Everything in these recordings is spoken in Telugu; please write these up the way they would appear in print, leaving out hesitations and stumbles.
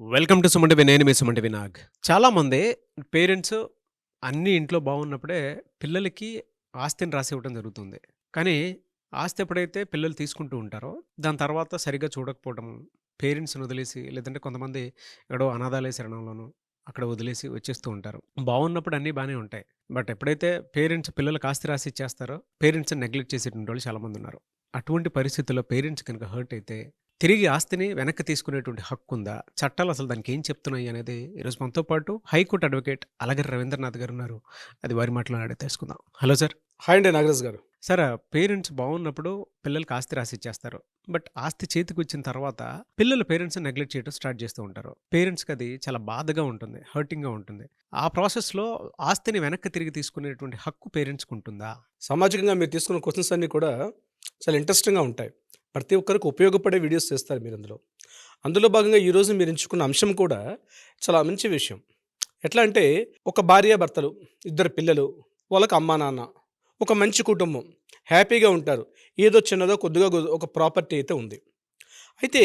Welcome to సుమంటివి. నేను మీ సుమంటివి నాగ్. చాలామంది పేరెంట్స్ అన్నీ ఇంట్లో బాగున్నప్పుడే పిల్లలకి ఆస్తిని రాసి ఇవ్వడం జరుగుతుంది. కానీ ఆస్తి ఎప్పుడైతే పిల్లలు తీసుకుంటూ ఉంటారో దాని తర్వాత సరిగ్గా చూడకపోవడం, పేరెంట్స్‌ని వదిలేసి లేదంటే కొంతమంది ఎక్కడో అనాథాలయ శరణంలోనో అక్కడ వదిలేసి వచ్చేస్తూ ఉంటారు. బాగున్నప్పుడు అన్నీ బానే ఉంటాయి. బట్ ఎప్పుడైతే పేరెంట్స్ పిల్లలకి ఆస్తి రాసి ఇచ్చేస్తారో పేరెంట్స్‌ని నెగ్లెక్ట్ చేసేటువంటి వాళ్ళు చాలామందున్నారు. అటువంటి పరిస్థితుల్లో పేరెంట్స్ కనుక హర్ట్ అయితే తిరిగి ఆస్తిని వెనక్కి తీసుకునేటువంటి హక్కుందా? చట్టాలు అసలు దానికేం చెప్తున్నాయి అనేది ఈరోజు మనతో పాటు హైకోర్టు అడ్వకేట్ అలగరి రవీంద్రనాథ్ గారున్నారు. అది వారి మాటలో అడిగి తెలుసుకుందాం. Hello sir. హాయ్ అండి నాగరాజు గారు. సార్, పేరెంట్స్ బాగున్నప్పుడు పిల్లలకి ఆస్తి రాసిచ్చేస్తారు. బట్ ఆస్తి చేతికొచ్చిన తర్వాత పిల్లలు పేరెంట్స్‌ని నెగ్లెక్ట్ చేయడం స్టార్ట్ చేస్తూ ఉంటారు. పేరెంట్స్‌కి అది చాలా బాధగా ఉంటుంది. హర్టింగ్‌గా ఉంటుంది. ఆ ప్రాసెస్‌లో ఆస్తిని వెనక్కి తిరిగి తీసుకునేటువంటి హక్కు పేరెంట్స్‌కి ఉంటుందా? సామాజికంగా మీరు తీసుకున్న క్వెషన్స్ అన్నీ కూడా చాలా ఇంట్రెస్టింగ్‌గా ఉంటాయి. ప్రతి ఒక్కరికి ఉపయోగపడే వీడియోస్ చేస్తారు మీరు అందులో. అందులో భాగంగా ఈరోజు మీరు ఎంచుకున్న అంశం కూడా చాలా మంచి విషయం. ఎట్లా అంటే ఒక భార్యాభర్తలు, ఇద్దరు పిల్లలు, వాళ్ళకి అమ్మా, నాన్న, ఒక మంచి కుటుంబం, హ్యాపీగా ఉంటారు. ఏదో చిన్నదో కొద్దిగా ఒక ప్రాపర్టీ అయితే ఉంది. అయితే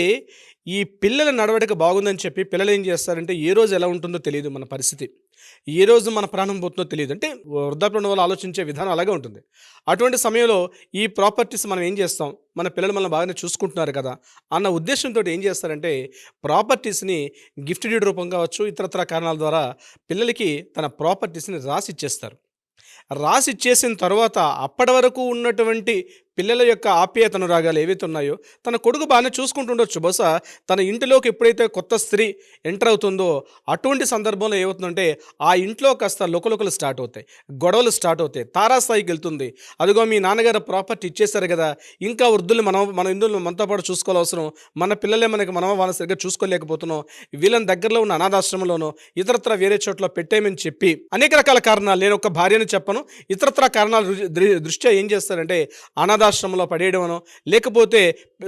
ఈ పిల్లల నడవడిక బాగుందని చెప్పి పిల్లలు ఏం చేస్తారంటే ఏ రోజు ఎలా ఉంటుందో తెలియదు మన పరిస్థితి. ఏ రోజు మన ప్రాణం పోతుందో తెలియదు. అంటే వృద్ధాప్యంలో ఉన్న వాళ్ళు ఆలోచించే విధానం అలాగే ఉంటుంది. అటువంటి సమయంలో ఈ ప్రాపర్టీస్ మనం ఏం చేస్తాం? మన పిల్లలు మనల్ని బాగానే చూసుకుంటున్నారు కదా అన్న ఉద్దేశంతో ఏం చేస్తారంటే ప్రాపర్టీస్‌ని గిఫ్ట్ డీడ్ రూపం కావచ్చు, ఇతరత్ర కారణాల ద్వారా పిల్లలకి తన ప్రాపర్టీస్‌ని రాసి ఇచ్చేస్తారు. రాసిచ్చేసిన తర్వాత అప్పటి వరకు ఉన్నటువంటి పిల్లల యొక్క ఆప్యాయత అనురాగాలు ఏవైతే ఉన్నాయో తన కొడుకు బాగానే చూసుకుంటుండొచ్చు. బహుశా తన ఇంటిలోకి ఎప్పుడైతే కొత్త స్త్రీ ఎంటర్ అవుతుందో అటువంటి సందర్భంలో ఏమవుతుందంటే ఆ ఇంట్లో కాస్త లుకలుకలు స్టార్ట్ అవుతాయి, గొడవలు స్టార్ట్ అవుతాయి, తారాస్థాయికి వెళ్తుంది. అదిగో మీ నాన్నగారు ప్రాపర్టీ ఇచ్చేశారు కదా, ఇంకా వృద్ధులు మన ఇందులో మనతో పాటు చూసుకోవాల్సిన మన పిల్లలే మనం వాళ్ళని సరిగ్గా చూసుకోలేకపోతున్నాం, వీళ్ళని దగ్గరలో ఉన్న అనాథాశ్రమంలోనో ఇతరత్ర వేరే చోట్ల పెట్టేయమని చెప్పి అనేక రకాల కారణాలు, నేను ఒక భార్యను చెప్పను, ఇతరత్ర కారణాల దృష్ట్యా ఏం చేస్తారంటే అనాథాశ్రమంలో పడేయడమనో లేకపోతే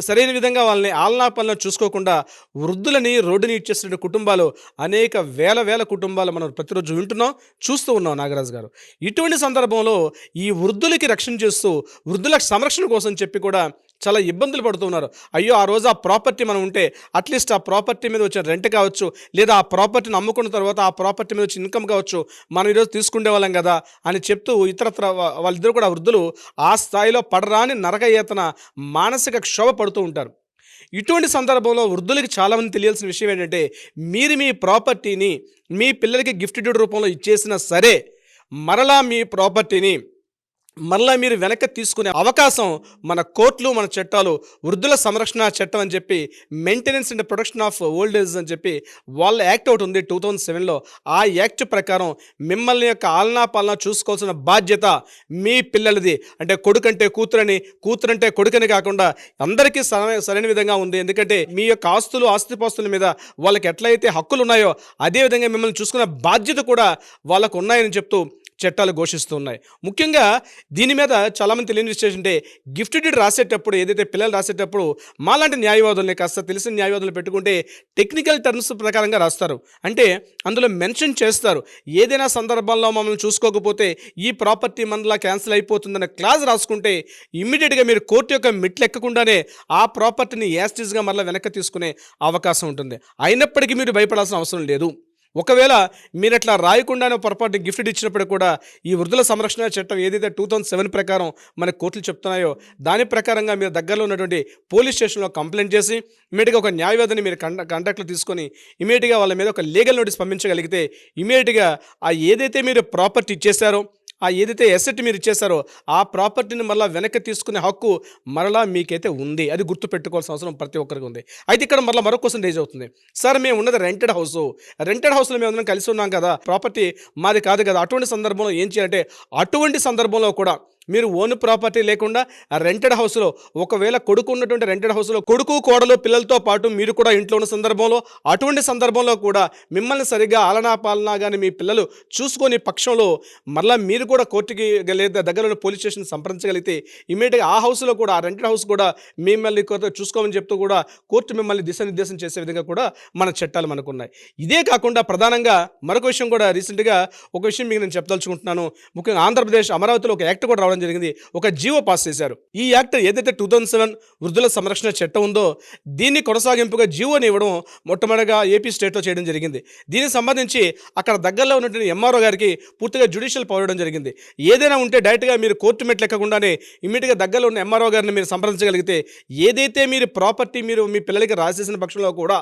సరైన విధంగా వాళ్ళని ఆలనా పాలన చూసుకోకుండా వృద్ధులని రోడ్డుని ఇచ్చేసిన కుటుంబాలు అనేక వేల కుటుంబాలు మనం ప్రతిరోజు వింటున్నాం, చూస్తూ ఉన్నాం నాగరాజు గారు. ఇటువంటి సందర్భంలో ఈ వృద్ధులకి రక్షణ చేస్తూ వృద్ధుల సంరక్షణ కోసం చెప్పి కూడా చాలా ఇబ్బందులు పడుతున్నారు. అయ్యో ఆ రోజు ఆ ప్రాపర్టీ మనం ఉంటే అట్లీస్ట్ ఆ ప్రాపర్టీ మీద వచ్చిన రెంట్ కావచ్చు, లేదా ఆ ప్రాపర్టీని అమ్ముకున్న తర్వాత ఆ ప్రాపర్టీ మీద వచ్చిన ఇన్కమ్ కావచ్చు, మనం ఈరోజు తీసుకునే వాళ్ళం కదా అని చెప్తూ ఇతరత్ర వాళ్ళిద్దరూ కూడా వృద్ధులు ఆ స్థాయిలో పడరాని నరకయాతన మానసిక క్షోభ పడుతూ ఉంటారు. ఇటువంటి సందర్భంలో వృద్ధులకి చాలామంది తెలియాల్సిన విషయం ఏంటంటే మీరు మీ ప్రాపర్టీని మీ పిల్లలకి గిఫ్ట్ డీడ్ రూపంలో ఇచ్చేసినా సరే మరలా మీ ప్రాపర్టీని మరలా మీరు వెనక్కి తీసుకునే అవకాశం మన కోర్టులు, మన చట్టాలు, వృద్ధుల సంరక్షణ చట్టం అని చెప్పి maintenance and protection of old age అని చెప్పి వాళ్ళ యాక్ట్ ఒకటి ఉంది 2007లో. ఆ యాక్ట్ ప్రకారం మిమ్మల్ని యొక్క ఆలనా పాలన చూసుకోవాల్సిన బాధ్యత మీ పిల్లలది. అంటే కొడుకంటే కూతురని, కూతురంటే కొడుకని కాకుండా అందరికీ సరైన విధంగా ఉంది. ఎందుకంటే మీ యొక్క ఆస్తిపాస్తుల మీద వాళ్ళకి ఎట్లయితే హక్కులు ఉన్నాయో అదేవిధంగా మిమ్మల్ని చూసుకునే బాధ్యత కూడా వాళ్ళకు ఉన్నాయని చెప్తూ చట్టాలు ఘోషిస్తూ ఉన్నాయి. ముఖ్యంగా దీని మీద చాలామంది తెలియని విషయం అంటే గిఫ్ట్ డీడ్ రాసేటప్పుడు, ఏదైతే పిల్లలు రాసేటప్పుడు మాలాంటి న్యాయవాదుల్ని, కాస్త తెలిసిన న్యాయవాదులు పెట్టుకుంటే టెక్నికల్ టర్మ్స్ ప్రకారంగా రాస్తారు. అంటే అందులో మెన్షన్ చేస్తారు, ఏదైనా సందర్భంలో మమ్మల్ని చూసుకోకపోతే ఈ ప్రాపర్టీ మనలా క్యాన్సిల్ అయిపోతుందనే క్లాజ్ రాసుకుంటే ఇమ్మీడియట్గా మీరు కోర్టు యొక్క మెట్లు ఎక్కకుండానే ఆ ప్రాపర్టీని యాస్టీస్గా మరలా వెనక్కి తీసుకునే అవకాశం ఉంటుంది. అయినప్పటికీ మీరు భయపడాల్సిన అవసరం లేదు. ఒకవేళ మీరు అట్లా రాయకుండానే పొరపాటు గిఫ్ట్ ఇచ్చినప్పుడు కూడా ఈ వృద్ధుల సంరక్షణ చట్టం ఏదైతే 2007 ప్రకారం మన కోర్టులు చెప్తున్నాయో దాని ప్రకారంగా మీరు దగ్గరలో ఉన్నటువంటి పోలీస్ స్టేషన్లో కంప్లైంట్ చేసి ఇమీడియట్గా ఒక న్యాయవాదిని మీరు కాంటాక్ట్లో తీసుకొని ఇమీడియట్గా వాళ్ళ మీద ఒక లీగల్ నోటీస్ పంపించగలిగితే ఇమీడియట్గా ఆ ఏదైతే మీరు ప్రాపర్టీ ఇచ్చేశారో, ఆ ఏదైతే ఎసెట్ మీరు ఇచ్చేసారో ఆ ప్రాపర్టీని మరలా వెనక్కి తీసుకునే హక్కు మరలా మీకైతే ఉంది. అది గుర్తుపెట్టుకోవాల్సిన అవసరం ప్రతి ఒక్కరికి ఉంది. అయితే ఇక్కడ మరలా మరొక క్వశ్చన్ రేజ్ అవుతుంది. సార్, మేము ఉన్నది రెంటెడ్ హౌస్లో మేము అందరం కలిసి ఉన్నాం కదా, ప్రాపర్టీ మాది కాదు కదా, అటువంటి సందర్భంలో ఏం చేయాలంటే అటువంటి సందర్భంలో కూడా మీరు ఓన్ ప్రాపర్టీ లేకుండా రెంటెడ్ హౌస్లో, ఒకవేళ కొడుకు ఉన్నటువంటి రెంటెడ్ హౌస్లో కొడుకు, కోడలు, పిల్లలతో పాటు మీరు కూడా ఇంట్లో ఉన్న సందర్భంలో, అటువంటి సందర్భంలో కూడా మిమ్మల్ని సరిగ్గా ఆలనా పాలనా కానీ మీ పిల్లలు చూసుకొని పక్షంలో మరలా మీరు కూడా కోర్టుకి లేదా దగ్గరలో పోలీస్ స్టేషన్ సంప్రదించగలిగితే ఇమీడియట్గా ఆ హౌస్లో కూడా, ఆ రెంటెడ్ హౌస్ కూడా మిమ్మల్ని చూసుకోమని చెప్తూ కూడా కోర్టు మిమ్మల్ని దిశానిర్దేశం చేసే విధంగా కూడా మన చట్టాలు మనకున్నాయి. ఇదే కాకుండా ప్రధానంగా మరొక విషయం కూడా రీసెంట్గా ఒక విషయం మీకు నేను చెప్పదలుచుకుంటున్నాను. ముఖ్యంగా ఆంధ్రప్రదేశ్ అమరావతిలో ఒక యాక్ట్ కూడా రావడం రావడం జరిగింది. ఒక జీవో పాస్ చేశారు. ఈ యాక్ట్ ఏదైతే 2007 వృద్ధుల సంరక్షణ చట్టం ఉందో దీన్ని కొనసాగింపుగా జీవోని ఇవ్వడం మొట్టమొదటిగా ఏపీ స్టేట్లో చేయడం జరిగింది. దీనికి సంబంధించి అక్కడ దగ్గరలో ఉన్నటువంటి ఎంఆర్ఓ గారికి పూర్తిగా జ్యుడిషియల్ పవర్ ఇవ్వడం జరిగింది. ఏదైనా ఉంటే డైరెక్ట్గా మీరు కోర్టు మెట్లు ఎక్కకుండానే ఇమ్మీడియట్గా దగ్గరలో ఉన్న ఎంఆర్ఓ గారిని మీరు సంప్రదించగలిగితే ఏదైతే మీరు ప్రాపర్టీ మీరు మీ పిల్లలకి రాసేసిన పక్షంలో కూడా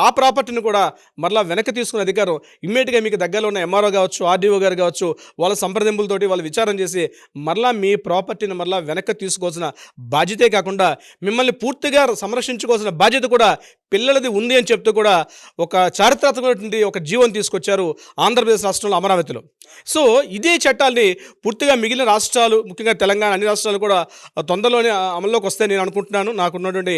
ఆ ప్రాపర్టీని కూడా మరలా వెనక్కి తీసుకునే అధికారం ఇమ్మీడియట్గా మీకు దగ్గరలో ఉన్న ఎంఆర్ఓ కావచ్చు, ఆర్డీఓ గారు కావచ్చు, వాళ్ళ సంప్రదింపులతోటి వాళ్ళు విచారణ చేసి మరలా మీ ప్రాపర్టీని మరలా వెనక్కి తీసుకోవాల్సిన బాధ్యతే కాకుండా మిమ్మల్ని పూర్తిగా సంరక్షించుకోవాల్సిన బాధ్యత కూడా పిల్లలది ఉంది అని చెప్తూ కూడా ఒక చారిత్రాత్మకమైనటువంటి ఒక జీవోని తీసుకొచ్చారు ఆంధ్రప్రదేశ్ రాష్ట్రంలో అమరావతిలో. సో ఇదే చట్టాల్ని పూర్తిగా మిగిలిన రాష్ట్రాలు, ముఖ్యంగా తెలంగాణ అన్ని రాష్ట్రాలు కూడా తొందరలోనే అమల్లోకి వస్తాయి నేను అనుకుంటున్నాను. నాకున్నటువంటి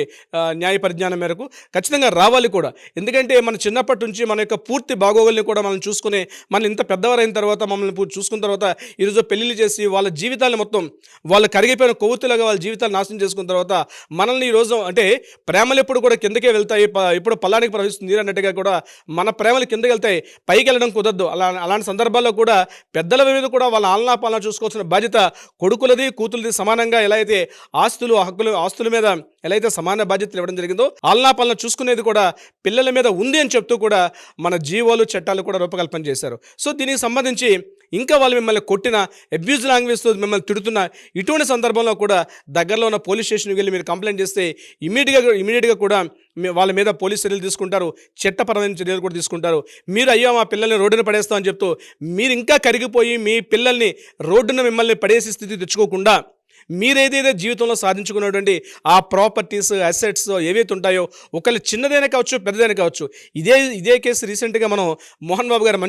న్యాయ పరిజ్ఞానం మేరకు ఖచ్చితంగా రావాలి కూడా. ఎందుకంటే మన చిన్నప్పటి నుంచి మన యొక్క పూర్తి బాగోగుల్ని కూడా మనం చూసుకుని మనం ఇంత పెద్దవారైన తర్వాత మమ్మల్ని చూసుకున్న తర్వాత ఈరోజు పెళ్ళిళ్ళు చేసి వాళ్ళ జీవితాలను మొత్తం వాళ్ళు కరిగిపోయిన కొవ్వొత్తులుగా వాళ్ళ జీవితాలు నాశనం చేసుకున్న తర్వాత మనల్ని ఈరోజు అంటే ప్రేమలు ఎప్పుడు కూడా కిందకే వెళ్తాయి, ఇప్పుడు పల్లానికి ప్రవహిస్తుంది నీరు అన్నట్టుగా కూడా మన ప్రేమలు కిందకి వెళ్తాయి, పైకి వెళ్ళడం కుదరదు. అలాంటి సందర్భాల్లో కూడా పెద్దల మీద కూడా వాళ్ళ ఆలనా పాలన చూసుకోవాల్సిన బాధ్యత కొడుకులది కూతులది సమానంగా. ఎలా అయితే ఆస్తుల మీద ఎలా అయితే సమాన బాధ్యతలు ఇవ్వడం జరిగిందో ఆలనా పాలన చూసుకునేది కూడా పిల్లల మీద ఉంది అని చెప్తూ కూడా మన జీవోలు చట్టాలు కూడా రూపకల్పన చేశారు. సో దీనికి సంబంధించి ఇంకా వాళ్ళు మిమ్మల్ని కొట్టిన, అబ్యూజ్ లాంగ్వేజ్తో మిమ్మల్ని తిడుతున్న ఇటువంటి సందర్భంలో కూడా దగ్గరలో ఉన్న పోలీస్ స్టేషన్కి వెళ్ళి మీరు కంప్లైంట్ చేస్తే ఇమీడియట్గా కూడా వాళ్ళ మీద పోలీస్ చర్యలు తీసుకుంటారు, చట్టపరమైన చర్యలు కూడా తీసుకుంటారు. మీరు అయ్యో మా పిల్లల్ని రోడ్డున పడేస్తామని చెప్తూ మీరు ఇంకా కరిగిపోయి మీ పిల్లల్ని రోడ్డున మిమ్మల్ని పడేసే స్థితి తెచ్చుకోకుండా మీరేదైతే జీవితంలో సాధించుకున్నటువంటి ఆ ప్రాపర్టీస్, అసెట్స్ ఏవైతే ఉంటాయో ఒకళ్ళు చిన్నదైనా కావచ్చు, పెద్దదైనా కావచ్చు. ఇదే కేసు రీసెంట్గా మనం మోహన్ బాబు గారు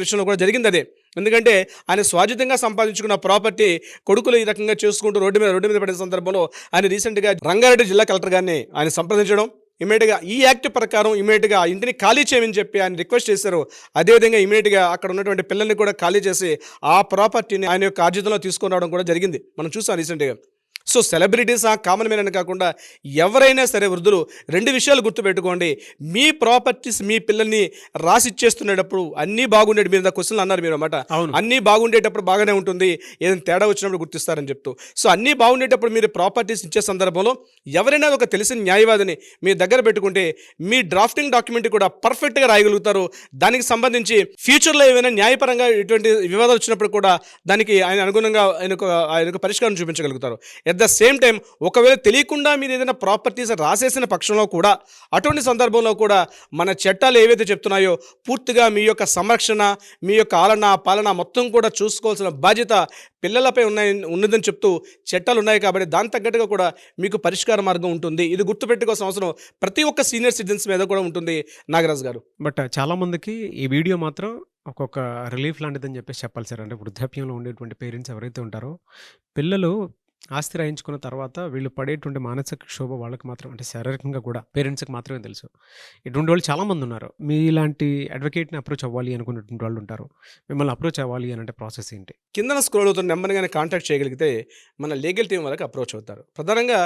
విషయంలో కూడా జరిగింది అదే. ఎందుకంటే ఆయన స్వాధీనంగా సంపాదించుకున్న ప్రాపర్టీ కొడుకులు ఈ రకంగా చేసుకుంటూ రోడ్డు మీద పడిన సందర్భంలో ఆయన రీసెంట్గా రంగారెడ్డి జిల్లా కలెక్టర్ గారిని ఆయన సంప్రదించడం, ఇమీడియట్గా ఈ యాక్ట్ ప్రకారం ఇమీడియట్గా ఆ ఇంటిని ఖాళీ చేయమని చెప్పి ఆయన రిక్వెస్ట్ చేశారు. అదేవిధంగా ఇమీడియట్గా అక్కడ ఉన్నటువంటి పిల్లల్ని కూడా ఖాళీ చేసి ఆ ప్రాపర్టీని ఆయన యొక్క ఆర్జితంలో తీసుకొని రావడం కూడా జరిగింది. మనం చూసాం రీసెంట్గా. సో సెలబ్రిటీస్, కామన్ మ్యాన్ అని కాకుండా ఎవరైనా సరే వృద్ధులు 2 విషయాలు గుర్తుపెట్టుకోండి. మీ ప్రాపర్టీస్ మీ పిల్లల్ని రాసిచ్చేస్తున్నప్పుడు అన్నీ బాగుండేది. మీరు క్వశ్చన్లు అన్నారు మీరు అన్నమాట. అన్నీ బాగుండేటప్పుడు బాగానే ఉంటుంది, ఏదైనా తేడా వచ్చినప్పుడు గుర్తిస్తారని చెప్తూ. సో అన్నీ బాగుండేటప్పుడు మీరు ప్రాపర్టీస్ ఇచ్చే సందర్భంలో ఎవరైనా ఒక తెలిసిన న్యాయవాదిని మీ దగ్గర పెట్టుకుంటే మీ డ్రాఫ్టింగ్ డాక్యుమెంట్ కూడా పర్ఫెక్ట్గా రాయగలుగుతారు. దానికి సంబంధించి ఫ్యూచర్లో ఏమైనా న్యాయపరంగా ఇటువంటి వివాదాలు వచ్చినప్పుడు కూడా దానికి ఆయన అనుగుణంగా ఆయనకు పరిష్కారం చూపించగలుగుతారు. ఎట్ ద సేమ్ టైం ఒకవేళ తెలియకుండా మీరు ఏదైనా ప్రాపర్టీస్ రాసేసిన పక్షంలో కూడా అటువంటి సందర్భంలో కూడా మన చట్టాలు ఏవైతే చెప్తున్నాయో పూర్తిగా మీ యొక్క సంరక్షణ, మీ యొక్క పాలన మొత్తం కూడా చూసుకోవాల్సిన బాధ్యత పిల్లలపై ఉన్నదని చెప్తూ చట్టాలు ఉన్నాయి. కాబట్టి దాని తగ్గట్టుగా కూడా మీకు పరిష్కార మార్గం ఉంటుంది. ఇది గుర్తుపెట్టుకోవాల్సిన అవసరం ప్రతి ఒక్క సీనియర్ సిటిజన్స్ మీద కూడా ఉంటుంది నాగరాజు గారు. బట్ చాలామందికి ఈ వీడియో మాత్రం ఒక్కొక్క రిలీఫ్ లాంటిదని చెప్పేసి చెప్పాలి సార్. అంటే వృద్ధాప్యంలో ఉండేటువంటి పేరెంట్స్ ఎవరైతే ఉంటారో పిల్లలు ఆస్తి రాయించుకున్న తర్వాత వీళ్ళు పడేటువంటి మానసిక క్షోభ వాళ్ళకి మాత్రం, అంటే శారీరకంగా కూడా పేరెంట్స్కి మాత్రమే తెలుసు. ఇటువంటి వాళ్ళు చాలామంది ఉన్నారు. మీలాంటి అడ్వకేట్ని అప్రోచ్ అవ్వాలి అనుకున్నటువంటి వాళ్ళు ఉంటారు. మిమ్మల్ని అప్రోచ్ అవ్వాలి అని అంటే ప్రాసెస్ ఏంటి? కిందన స్క్రోల్ అవుతున్న నెంబర్ని కాంటాక్ట్ చేయగలిగితే మన లీగల్ టీం వాళ్ళకి అప్రోచ్ అవుతారు. ప్రధానంగా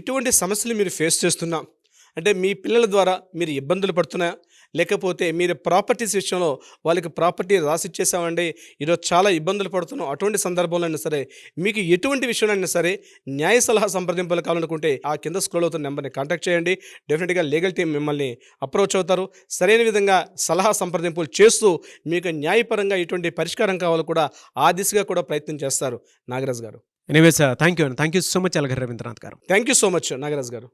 ఇటువంటి సమస్యలు మీరు ఫేస్ చేస్తున్నా, అంటే మీ పిల్లల ద్వారా మీరు ఇబ్బందులు పడుతున్నా, లేకపోతే మీరు ప్రాపర్టీస్ విషయంలో వాళ్ళకి ప్రాపర్టీ రాసిచ్చేసామండి, ఈరోజు చాలా ఇబ్బందులు పడుతున్నాం, అటువంటి సందర్భంలో అయినా సరే మీకు ఎటువంటి విషయంలో అయినా సరే న్యాయ సలహా సంప్రదింపులు కావాలనుకుంటే ఆ కింద స్క్రోల్ అవుతున్న నెంబర్ని కాంటాక్ట్ చేయండి. డెఫినెట్గా లీగల్ టీం మిమ్మల్ని అప్రోచ్ అవుతారు. సరైన విధంగా సలహా సంప్రదింపులు చేస్తూ మీకు న్యాయపరంగా ఎటువంటి పరిష్కారం కావాలో కూడా ఆ దిశగా కూడా ప్రయత్నం చేస్తారు నాగరాజు గారు. Anyways thank you so much Alagar Ravindranath గారు. Thank you so much Nagaraju గారు.